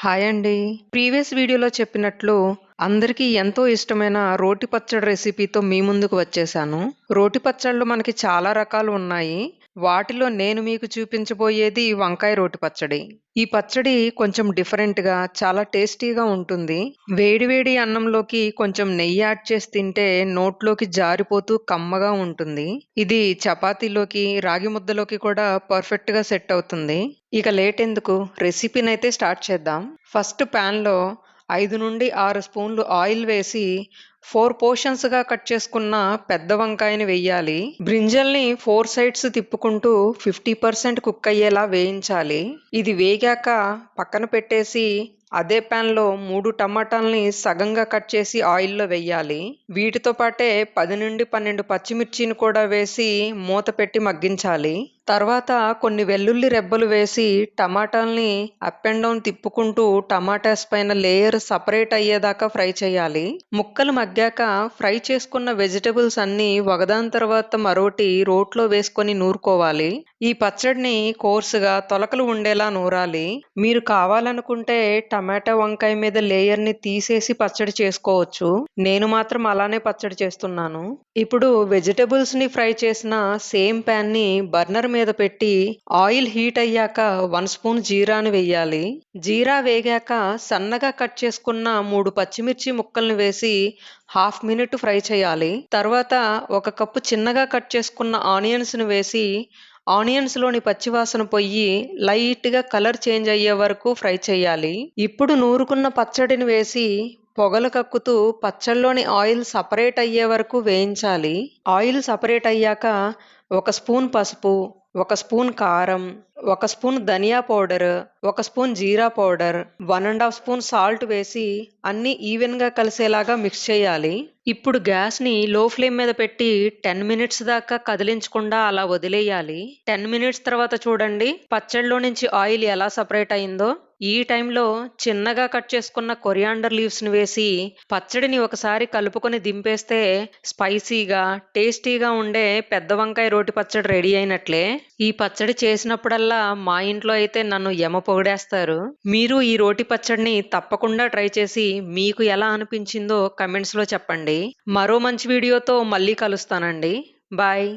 Hi అండి. Previous వీడియోలో చెప్పినట్లు అందరికీ ఎంతో ఇష్టమైన రోటి పచ్చడి రెసిపీతో మీ ముందుకు వచ్చేసాను. రోటి పచ్చళ్ళు మనకి చాలా రకాలు ఉన్నాయి. వాటిలో నేను మీకు చూపించబోయేది వంకాయ రోటి పచ్చడి. ఈ పచ్చడి కొంచెం డిఫరెంట్‌గా చాలా టేస్టీగా ఉంటుంది. వేడి వేడి అన్నంలోకి కొంచెం నెయ్యి యాడ్ చేసి తింటే నోట్లోకి జారిపోతూ కమ్మగా ఉంటుంది. ఇది చపాతీలోకి, రాగి ముద్దలోకి కూడా పర్ఫెక్ట్‌గా సెట్ అవుతుంది. ఇక లేట్ ఎందుకు రెసిపీనైతే స్టార్ట్ చేద్దాం. ఫస్ట్ ప్యాన్‌లో 5-6 స్పూన్లు ఆయిల్ వేసి 4 పోర్షన్స్‌గా కట్ చేసుకున్న పెద్ద వంకాయని వెయ్యాలి. బ్రింజల్‌ని 4 సైడ్స్ తిప్పుకుంటూ 50% కుక్ అయ్యేలా వేయించాలి. ఇది వేగాక పక్కన పెట్టేసి అదే ప్యాన్‌లో 3 టమాటాల్ని సగంగా కట్ చేసి ఆయిల్‌లో వెయ్యాలి. వీటితో పాటే 10-12 పచ్చిమిర్చిని కూడా వేసి మూత పెట్టి మగ్గించాలి. తర్వాత కొన్ని వెల్లుల్లి రెబ్బలు వేసి టమాటాల్ని అప్ అండ్ డౌన్ తిప్పుకుంటూ టమాటాస్ పైన లేయర్ సెపరేట్ అయ్యేదాకా ఫ్రై చేయాలి. ముక్కలు మగ్గాక ఫ్రై చేసుకున్న వెజిటబుల్స్ అన్నీ ఒకదాని తర్వాత మరోటి రోట్లో వేసుకొని నూరుకోవాలి. ఈ పచ్చడిని కోర్సుగా తొలకలు ఉండేలా నూరాలి. మీరు కావాలనుకుంటే టమాటా వంకాయ మీద లేయర్ని తీసేసి పచ్చడి చేసుకోవచ్చు. నేను మాత్రం అలానే పచ్చడి చేస్తున్నాను. ఇప్పుడు వెజిటబుల్స్ ని ఫ్రై చేసిన సేమ్ ప్యాన్ ని బర్నర్ మీద పెట్టి ఆయిల్ హీట్ అయ్యాక 1 స్పూన్ జీరాని వెయ్యాలి. జీరా వేగాక సన్నగా కట్ చేసుకున్న 3 పచ్చిమిర్చి ముక్కల్ని వేసి హాఫ్ మినిట్ ఫ్రై చేయాలి. తర్వాత 1 కప్పు చిన్నగా కట్ చేసుకున్న ఆనియన్స్ ని వేసి ఆనియన్స్ లోని పచ్చివాసన పోయి లైట్ గా కలర్ చేంజ్ అయ్యే వరకు ఫ్రై చేయాలి. ఇప్పుడు నూరుకున్న పచ్చడిని వేసి పొగలు కక్కుతూ పచ్చళ్ళలోని ఆయిల్ సెపరేట్ అయ్యే వరకు వేయించాలి. ఆయిల్ సెపరేట్ అయ్యాక 1 స్పూన్ పసుపు, 1 స్పూన్ కారం, 1 స్పూన్ ధనియా పౌడర్, 1 స్పూన్ జీరా పౌడర్, 1½ స్పూన్ సాల్ట్ వేసి అన్నీ ఈవెన్‌గా కలిసేలాగా మిక్స్ చేయాలి. ఇప్పుడు గ్యాస్‌ని లో ఫ్లేమ్ మీద పెట్టి 10 మినిట్స్ దాకా కదిలించకుండా అలా వదిలేయాలి. 10 మినిట్స్ తర్వాత చూడండి పచ్చడిలో నుంచి ఆయిల్ ఎలా సెపరేట్ అయిందో. ఈ టైంలో చిన్నగా కట్ చేసుకున్న కొరియాండర్ లీవ్స్‌ని వేసి పచ్చడిని ఒకసారి కలుపుకొని దింపేస్తే స్పైసీగా, టేస్టీగా ఉండే పెద్ద వంకాయ రోటి పచ్చడి రెడీ అయినట్లే. ఈ పచ్చడి చేసినప్పుడల్లా మా ఇంట్లో అయితే నన్ను యమ పొగిడేస్తారు. మీరు ఈ రోటి పచ్చడిని తప్పకుండా ట్రై చేసి మీకు ఎలా అనిపించిందో కమెంట్స్‌లో చెప్పండి. మరో మంచి వీడియోతో మళ్ళీ కలుస్తానండి. బాయ్.